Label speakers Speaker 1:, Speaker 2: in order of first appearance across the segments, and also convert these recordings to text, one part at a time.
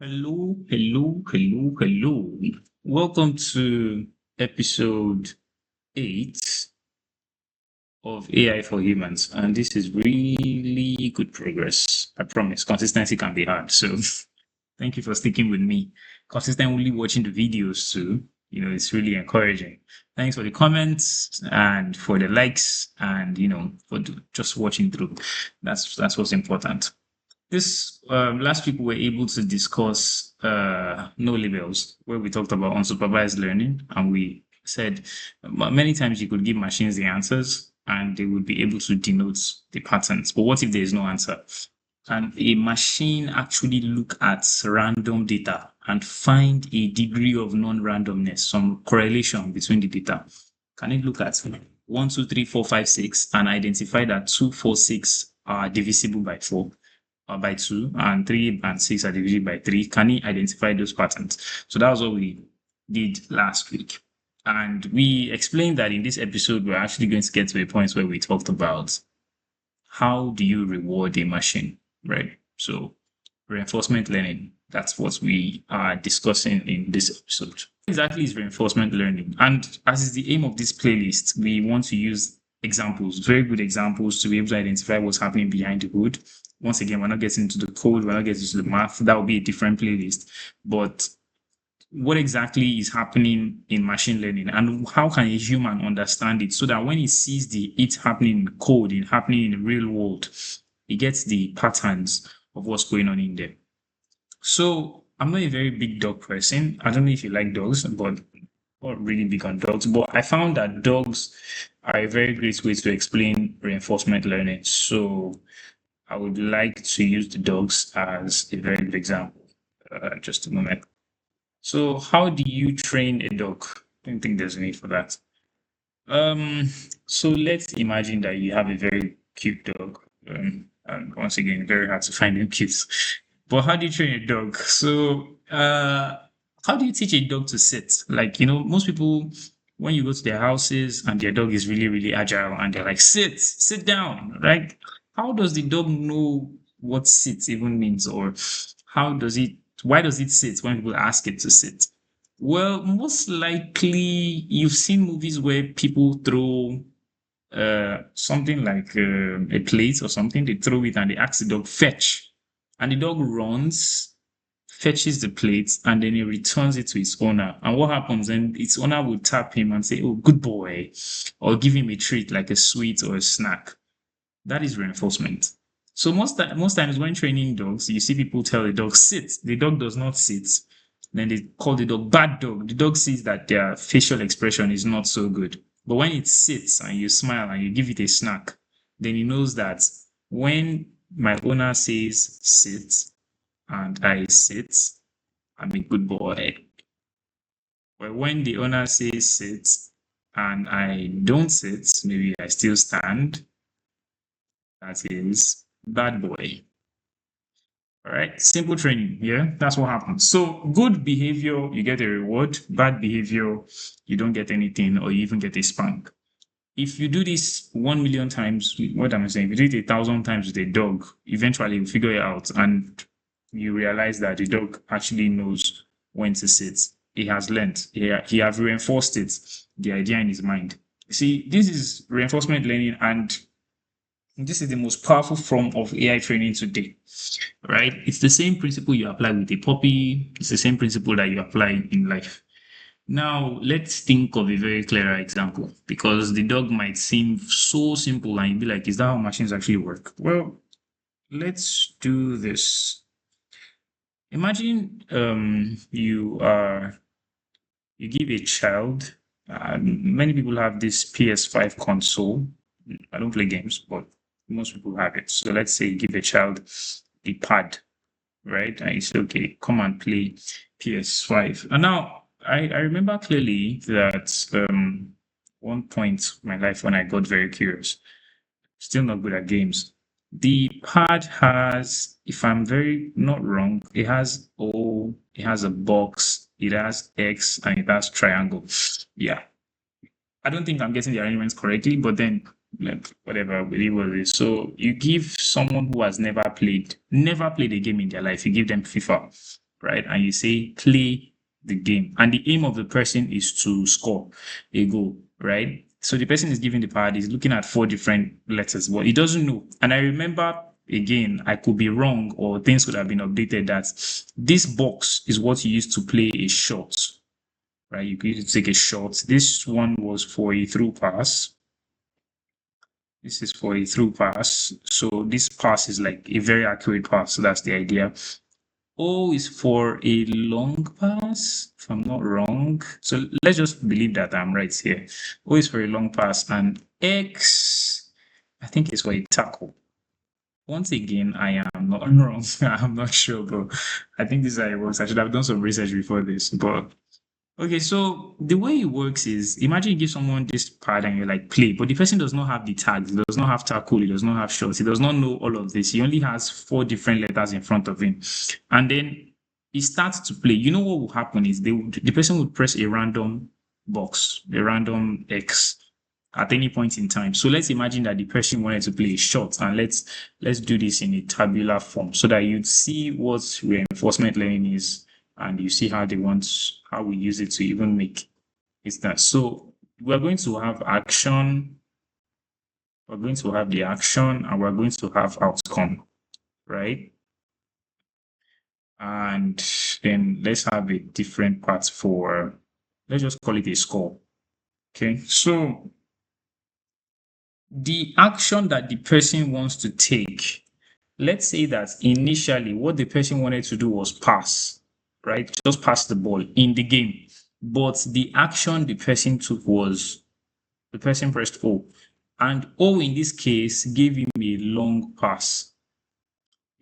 Speaker 1: Hello, hello, hello, hello. Welcome to episode 8 of AI for Humans. And this is really good progress. I promise. Consistency can be hard. So thank you for sticking with me. Consistently watching the videos too. It's really encouraging. Thanks for the comments and for the likes and, for just watching through. That's what's important. This last week we were able to discuss no labels, where we talked about unsupervised learning, and we said many times you could give machines the answers and they would be able to denote the patterns. But what if there is no answer? Can a machine actually look at random data and find a degree of non-randomness, some correlation between the data? Can it look at 1, 2, 3, 4, 5, 6 and identify that 2, 4, 6 are divisible by 4? Or by 2, and 3 and 6 are divided by 3? Can he identify those patterns? So that was what we did last week. And we explained that in this episode, we're actually going to get to a point where we talked about how do you reward a machine, right? So reinforcement learning, that's what we are discussing in this episode. What exactly is reinforcement learning? And as is the aim of this playlist, we want to use examples, very good examples, to be able to identify what's happening behind the hood. Once again, we're not getting into the code, we're not getting into the math. That will be a different playlist. But what exactly is happening in machine learning, and how can a human understand it so that when he sees it happening in code, it happening in the real world, he gets the patterns of what's going on in there. So I'm not a very big dog person. I don't know if you like dogs, but not really big on dogs. But I found that dogs are a very great way to explain reinforcement learning. So I would like to use the dogs as a very good example. Just a moment. So how do you train a dog? I don't think there's a need for that. So let's imagine that you have a very cute dog. And once again, very hard to find them cute. But how do you train a dog? So how do you teach a dog to sit? Like, most people, when you go to their houses and their dog is really, really agile and they're like, sit down. Like, how does the dog know what sit even means? Or why does it sit when people ask it to sit? Well, most likely you've seen movies where people throw something like a plate or something, they throw it and they ask the dog, fetch. And the dog runs, fetches the plate, and then he returns it to its owner. And what happens then? Its owner will tap him and say, oh, good boy, or give him a treat like a sweet or a snack. That is reinforcement. So most times when training dogs, you see people tell the dog, sit. The dog does not sit. Then they call the dog bad dog. The dog sees that their facial expression is not so good. But when it sits and you smile and you give it a snack, then he knows that when my owner says sit and I sit, I'm a good boy. But when the owner says sit and I don't sit, maybe I still stand, that is bad boy. All right, simple training. Yeah, that's what happens. So good behavior, you get a reward. Bad behavior, you don't get anything, or you even get a spank. If you do this 1 million times, what am I saying? If you do it 1,000 times with a dog, eventually you figure it out and you realize that the dog actually knows when to sit. He has learned. He have reinforced it, the idea in his mind. See, this is reinforcement learning, and this is the most powerful form of AI training today, right? It's the same principle you apply with a puppy. It's the same principle that you apply in life. Now, let's think of a very clearer example, because the dog might seem so simple and you'd be like, is that how machines actually work? Well, let's do this. Imagine you give a child, many people have this PS5 console. I don't play games, but most people have it. So let's say you give a child a pad, right? And you say, okay, come and play PS5. And now I remember clearly that one point in my life when I got very curious, still not good at games. The pad has, if I'm very not wrong, it has a box, it has X, and it has triangle. Yeah. I don't think I'm getting the arrangements correctly, but then whatever, believe what it is. So you give someone who has never played a game in their life, you give them FIFA. right? And you say play the game. And the aim of the person is to score a goal, right? So the person is giving the power, he's looking at 4 different letters, but he doesn't know. And I remember, again, I could be wrong or things could have been updated, that this box is what you use to play a shot, right? You could use to take a shot. This one was for a through pass. This is for a through pass. So this pass is like a very accurate pass. So that's the idea. O is for a long pass, if I'm not wrong. So let's just believe that I'm right here. O is for a long pass, and X, I think, is for a tackle. Once again, I am not wrong. I'm not sure, but I think this is how it works. I should have done some research before this, but okay, so the way it works is, imagine you give someone this pad and you're like, play, but the person does not have the tags, he does not have tackle, he does not have shots, he does not know all of this. He only has 4 different letters in front of him. And then he starts to play. You know what will happen is the person would press a random box, a random X at any point in time. So let's imagine that the person wanted to play a shot, and let's do this in a tabular form so that you'd see what reinforcement learning is, and you see how we use it to even make it that. So we're going to have action, we're going to have the action, and we're going to have outcome, right? And then let's have a different part for, let's just call it a score. Okay, so the action that the person wants to take, let's say that initially what the person wanted to do was pass, right? Just pass the ball in the game. But the action the person took was, the person pressed O. And O in this case gave him a long pass.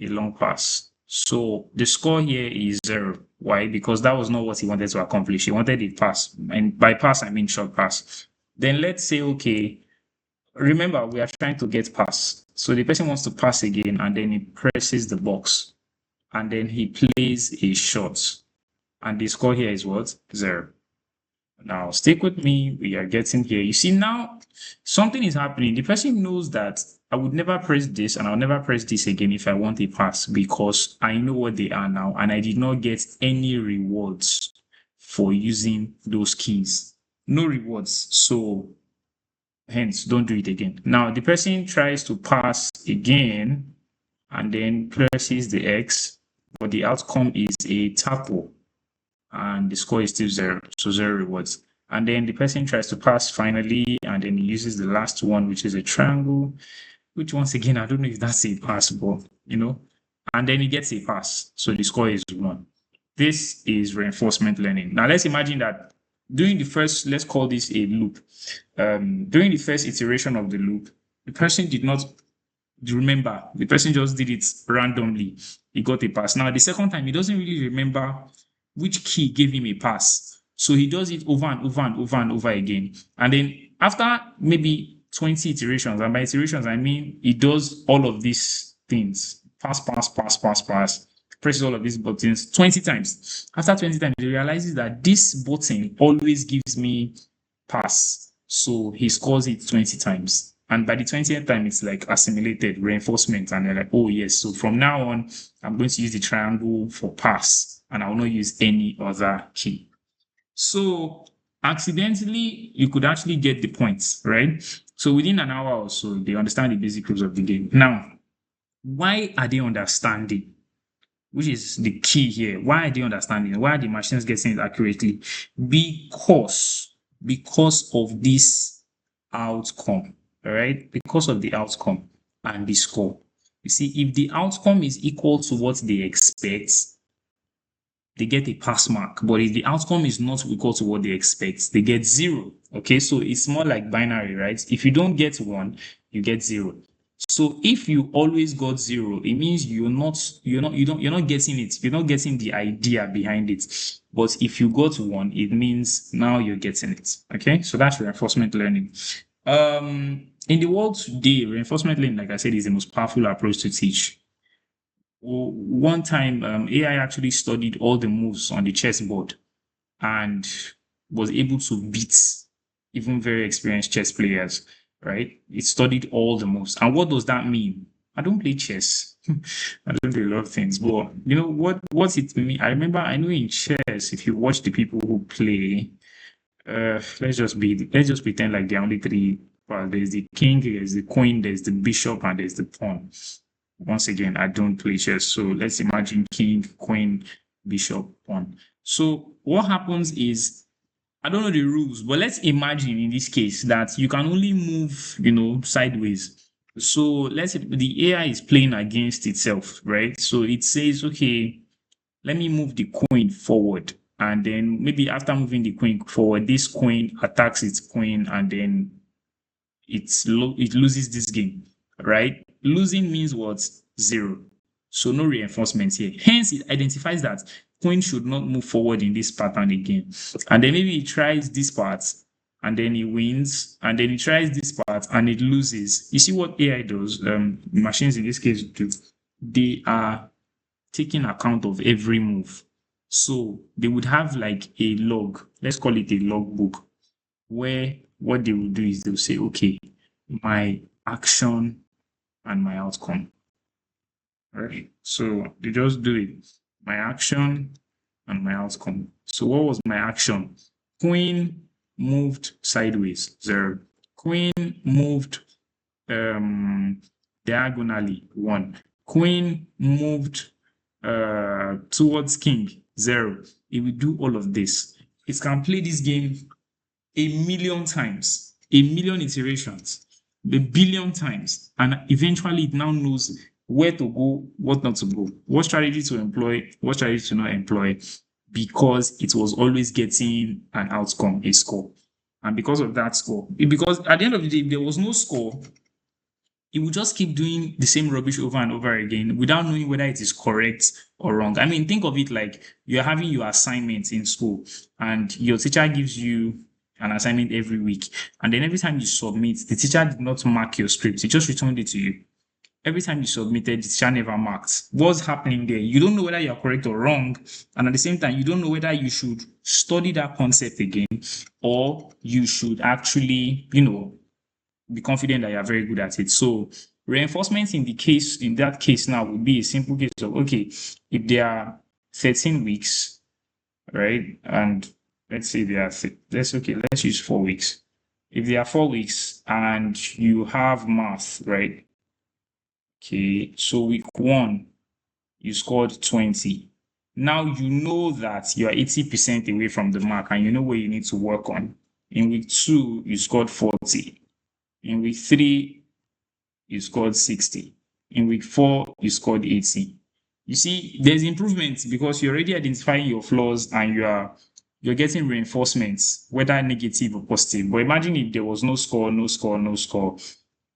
Speaker 1: A long pass. So the score here is 0. Why? Because that was not what he wanted to accomplish. He wanted a pass. And by pass, I mean short pass. Then let's say, okay, remember, we are trying to get pass. So the person wants to pass again, and then he presses the box. And then he plays a shot. And the score here is what? 0. Now, stick with me. We are getting here. You see, now something is happening. The person knows that I would never press this and I'll never press this again if I want a pass, because I know what they are now and I did not get any rewards for using those keys. No rewards. So, hence, don't do it again. Now, the person tries to pass again and then presses the X, but the outcome is a tackle. And the score is still 0, so 0 rewards. And then the person tries to pass finally, and then he uses the last one, which is a triangle, which once again, I don't know if that's a pass, but and then he gets a pass, so the score is 1. This is reinforcement learning. Now let's imagine that during the first, let's call this a loop. During the first iteration of the loop, the person did not remember. The person just did it randomly. He got a pass. Now the second time, he doesn't really remember which key gave him a pass. So he does it over and over and over and over again. And then after maybe 20 iterations, and by iterations, I mean he does all of these things. Pass, presses all of these buttons 20 times. After 20 times, he realizes that this button always gives me pass. So he scores it 20 times. And by the 20th time, it's like assimilated reinforcement. And they're like, oh, yes. So from now on, I'm going to use the triangle for pass, and I will not use any other key. So accidentally, you could actually get the points, right? So within an hour or so, they understand the basic rules of the game. Now, why are they understanding? Which is the key here. Why are they understanding? Why are the machines getting it accurately? Because of this outcome, all right? Because of the outcome and the score. You see, if the outcome is equal to what they expect, they get a pass mark. But if the outcome is not equal to what they expect, they get 0. Okay, so it's more like binary, right? If you don't get 1, you get 0. So if you always got 0, it means you're not getting it. You're not getting the idea behind it. But if you got 1, it means now you're getting it. Okay, so that's reinforcement learning. In the world today, reinforcement learning, like I said, is the most powerful approach to teach. One time, AI actually studied all the moves on the chessboard and was able to beat even very experienced chess players, right? It studied all the moves. And what does that mean? I don't play chess. I don't do a lot of things, but you know what it mean? I know in chess, if you watch the people who play, let's just pretend like there are only three. Well, there's the king, there's the queen, there's the bishop, and there's the pawn. Once again, I don't play chess, so let's imagine king, queen, bishop, pawn. So what happens is, I don't know the rules, but let's imagine in this case that you can only move, sideways. So let's say the AI is playing against itself, right? So it says, okay, let me move the queen forward. And then maybe after moving the queen forward, this queen attacks its queen and then it loses this game, right? Losing means what? Zero. So no reinforcement here. Hence, it identifies that queen should not move forward in this pattern again. And then maybe it tries this part and then it wins, and then it tries this part and it loses. You see what AI does? Machines in this case do. They are taking account of every move. So they would have like a log, let's call it a logbook, where what they will do is they'll say, okay, my action and my outcome. Right? So they just do it. My action and my outcome. So what was my action? Queen moved sideways, 0. Queen moved diagonally, 1. Queen moved towards king, 0. It will do all of this. It can play this game a million times, a million iterations, a billion times, and eventually it now knows where to go, what not to go, what strategy to employ, what strategy to not employ, because it was always getting an outcome, a score. And because of that score, because at the end of the day, if there was no score, it will just keep doing the same rubbish over and over again without knowing whether it is correct or wrong. I mean, think of it like you're having your assignments in school and your teacher gives you an assignment every week. And then every time you submit, the teacher did not mark your script. He just returned it to you. Every time you submitted, the teacher never marked. What's happening there? You don't know whether you're correct or wrong. And at the same time, you don't know whether you should study that concept again or you should actually, be confident that you are very good at it. So reinforcement in that case now would be a simple case of, okay, if there are 13 weeks, right? And let's say let's use 4 weeks. If there are 4 weeks and you have math, right? Okay, so week 1, you scored 20. Now you know that you are 80% away from the mark and you know where you need to work on. In week 2, you scored 40. In week 3, you scored 60. In week 4, you scored 80. You see, there's improvement because you're already identifying your flaws and you're getting reinforcements, whether negative or positive. But imagine if there was no score, no score, no score,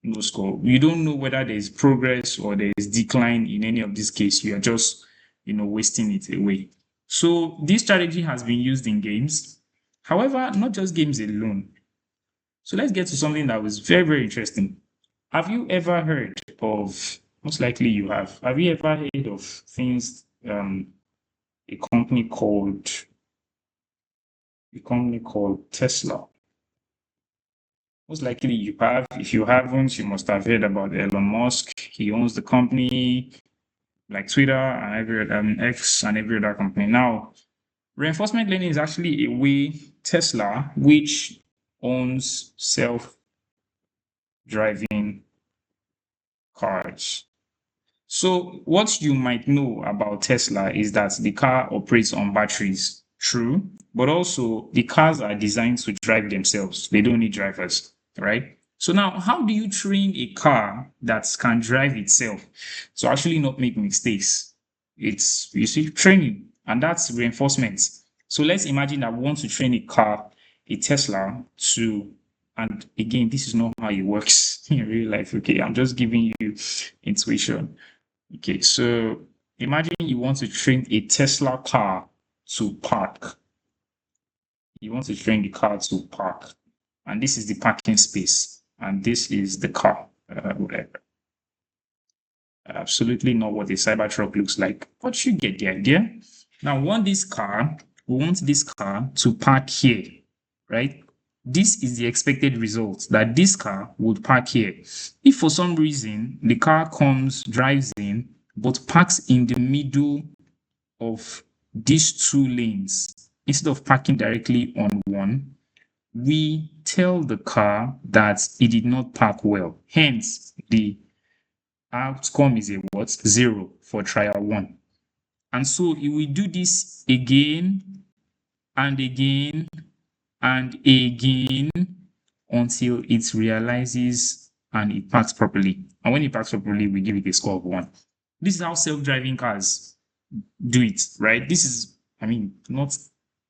Speaker 1: no score. You don't know whether there's progress or there's decline in any of these cases. You are just, wasting it away. So this strategy has been used in games. However, not just games alone. So let's get to something that was very, very interesting. Have you ever heard of, most likely you have you ever heard of things, a company called Tesla? Most likely you have. If you haven't, you must have heard about Elon Musk. He owns the company like Twitter and every X and every other company. Now, reinforcement learning is actually a way Tesla, which owns self-driving cars. So what you might know about Tesla is that the car operates on batteries, true, but also the cars are designed to drive themselves. They don't need drivers, right? So now, how do you train a car that can drive itself to actually not make mistakes? It's, you see, training, and that's reinforcement. So let's imagine that we want to train a Tesla to, and again, this is not how it works in real life. Okay, I'm just giving you intuition. Okay, so imagine you want to train a Tesla car to park. You want to train the car to park, and this is the parking space, and this is the car. Whatever. Absolutely not what a Cybertruck looks like, but you get the idea. Now, we want this car to park here, right? This is the expected result, that this car would park here. If for some reason the car drives in, but parks in the middle of these two lanes, instead of parking directly on one, we tell the car that it did not park well. Hence, the outcome is a what? 0 for trial 1. And so it will do this again and again and again until it realizes and it parks properly. And when it parks properly, we give it a score of 1. This is how self-driving cars do it, right? This is, not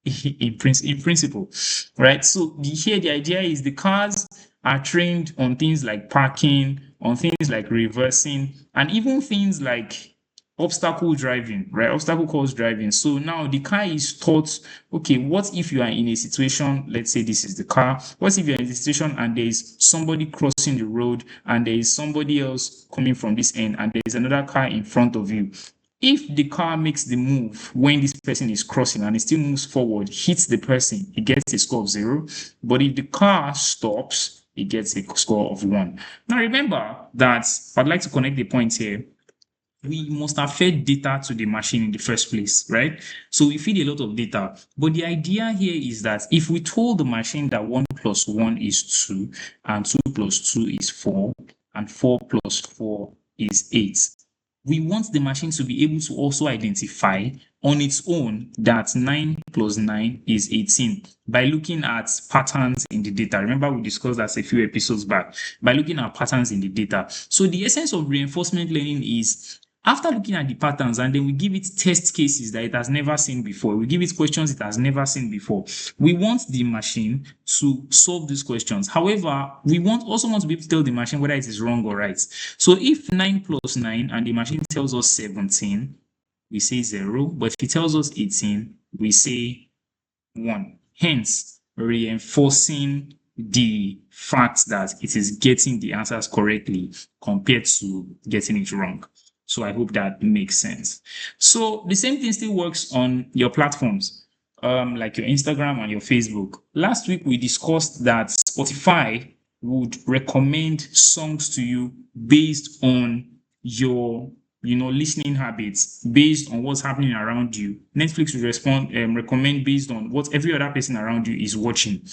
Speaker 1: in principle, right? So here the idea is the cars are trained on things like parking, on things like reversing, and even things like obstacle driving, right? Obstacle course driving. So now the car is taught, okay, what if you are in a situation, let's say this is the car, what if you're in a situation and there is somebody crossing the road and there is somebody else coming from this end and there is another car in front of you? If the car makes the move when this person is crossing and it still moves forward, hits the person, it gets a score of 0. But if the car stops, it gets a score of 1. Now remember that I'd like to connect the points here. We must have fed data to the machine in the first place, right? So we feed a lot of data. But the idea here is that if we told the machine that 1 plus 1 is 2, and 2 plus 2 is 4, and 4 plus 4 is 8, we want the machine to be able to also identify on its own that 9 plus 9 is 18 by looking at patterns in the data. Remember, we discussed that a few episodes back, by looking at patterns in the data. So the essence of reinforcement learning is, after looking at the patterns, and then we give it test cases that it has never seen before, we give it questions it has never seen before, we want the machine to solve these questions. However, we also want to be able to tell the machine whether it is wrong or right. So if 9 plus 9 and the machine tells us 17, we say 0, but if it tells us 18, we say 1. Hence, reinforcing the fact that it is getting the answers correctly compared to getting it wrong. So I hope that makes sense. So the same thing still works on your platforms, like your Instagram and your Facebook. Last week, we discussed that Spotify would recommend songs to you based on your listening habits, based on what's happening around you. Netflix will recommend based on what every other person around you is watching.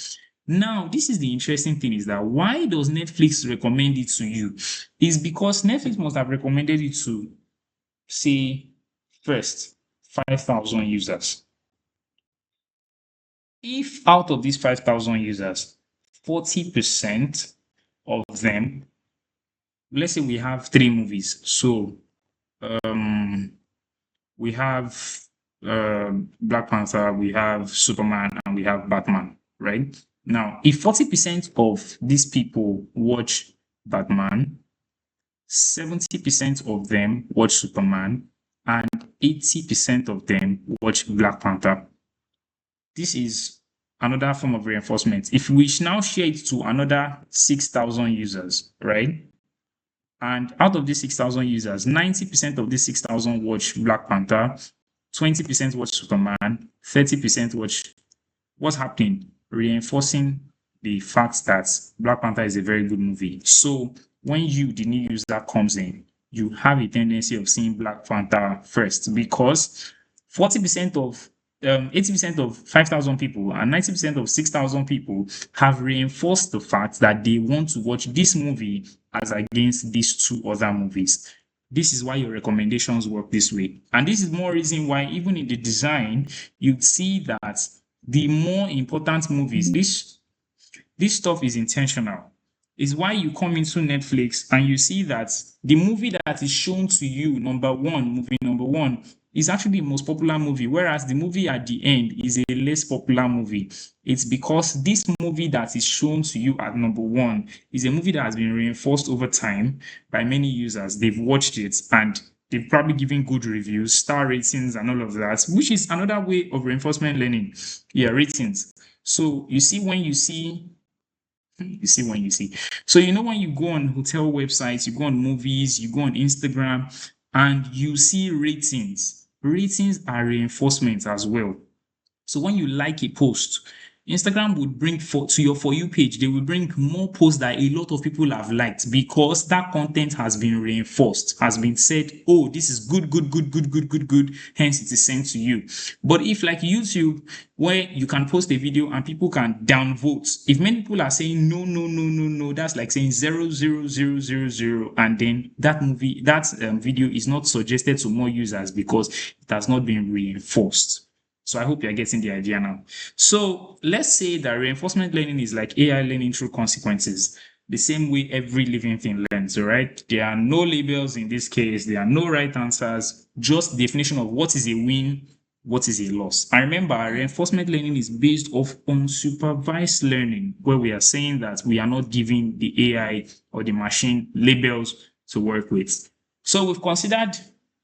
Speaker 1: Now, this is the interesting thing, is that why does Netflix recommend it to you? Is because Netflix must have recommended it to, say, first 5,000 users. If out of these 5,000 users, 40% of them, let's say we have 3 movies. So we have Black Panther, we have Superman, and we have Batman, right? Now, if 40% of these people watch Batman, 70% of them watch Superman, and 80% of them watch Black Panther. This is another form of reinforcement. If we now share it to another 6,000 users, right? And out of these 6,000 users, 90% of these 6,000 watch Black Panther, 20% watch Superman, 30% watch. What's happening? Reinforcing the fact that Black Panther is a very good movie. So when you, the new user, comes in, you have a tendency of seeing Black Panther first, because 40% of 80% of 5,000 people and 90% of 6,000 people have reinforced the fact that they want to watch this movie as against these 2 other movies. This is why your recommendations work this way. And this is more reason why, even in the design, you'd see that the more important movies, this stuff is intentional. It's why you come into Netflix and you see that the movie that is shown to you, movie number one, is actually the most popular movie, whereas the movie at the end is a less popular movie. It's because this movie that is shown to you at number 1 is a movie that has been reinforced over time by many users. They've watched it and they've probably given good reviews, star ratings, and all of that, which is another way of reinforcement learning. Yeah, ratings. So you see when you see. So when you go on hotel websites, you go on movies, you go on Instagram, and you see ratings. Ratings are reinforcement as well. So when you like a post, Instagram would bring to your For You page, they will bring more posts that a lot of people have liked because that content has been reinforced, has been said, oh, this is good, good, good, good, good, good, good, hence it is sent to you. But if like YouTube, where you can post a video and people can downvote, if many people are saying no, no, no, no, no, that's like saying 0, 0, 0, 0, 0, and then that video is not suggested to more users because it has not been reinforced. So I hope you're getting the idea now. So let's say that reinforcement learning is like AI learning through consequences, the same way every living thing learns, right? There are no labels in this case. There are no right answers, just definition of what is a win, what is a loss. I remember reinforcement learning is based off unsupervised learning, where we are saying that we are not giving the AI or the machine labels to work with. So we've considered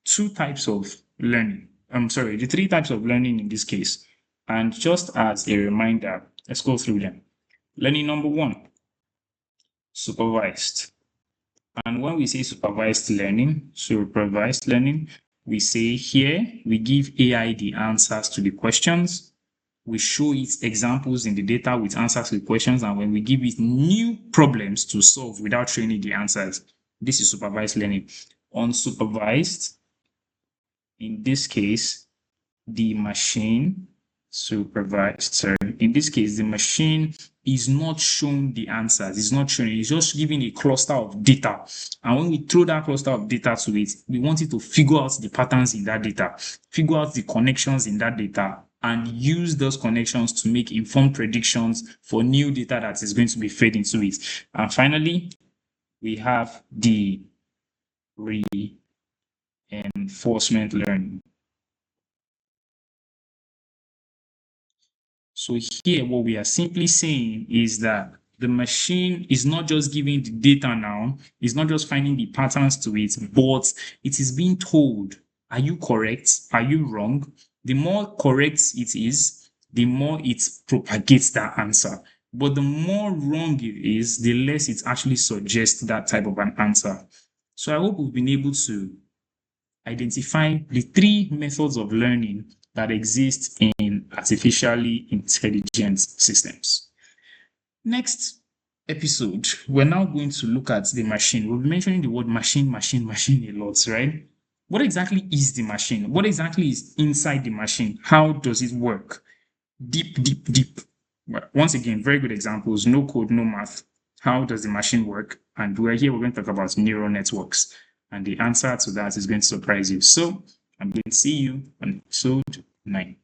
Speaker 1: two types of learning. The three types of learning in this case. And just as a reminder, let's go through them. Learning number one, supervised. And when we say supervised learning, we say here we give AI the answers to the questions. We show it examples in the data with answers to the questions. And when we give it new problems to solve without showing it the answers, this is supervised learning. Unsupervised, in this case, the machine in this case, the machine is not shown the answers. It's not showing, it's just giving a cluster of data. And when we throw that cluster of data to it, we want it to figure out the patterns in that data, figure out the connections in that data, and use those connections to make informed predictions for new data that is going to be fed into it. And finally, we have the reinforcement learning. So here, what we are simply saying is that the machine is not just giving the data now, it's not just finding the patterns to it, but it is being told, are you correct? Are you wrong? The more correct it is, the more it propagates that answer. But the more wrong it is, the less it actually suggests that type of an answer. So I hope we've been able to identify the three methods of learning that exist in artificially intelligent systems. Next episode, we're now going to look at the machine. We'll be mentioning the word machine a lot, right? What exactly is the machine? What exactly is inside the machine? How does it work? Deep. Once again, very good examples. No code, no math. How does the machine work? And we're going to talk about neural networks. And the answer to that is going to surprise you. So I'm going to see you on episode 9.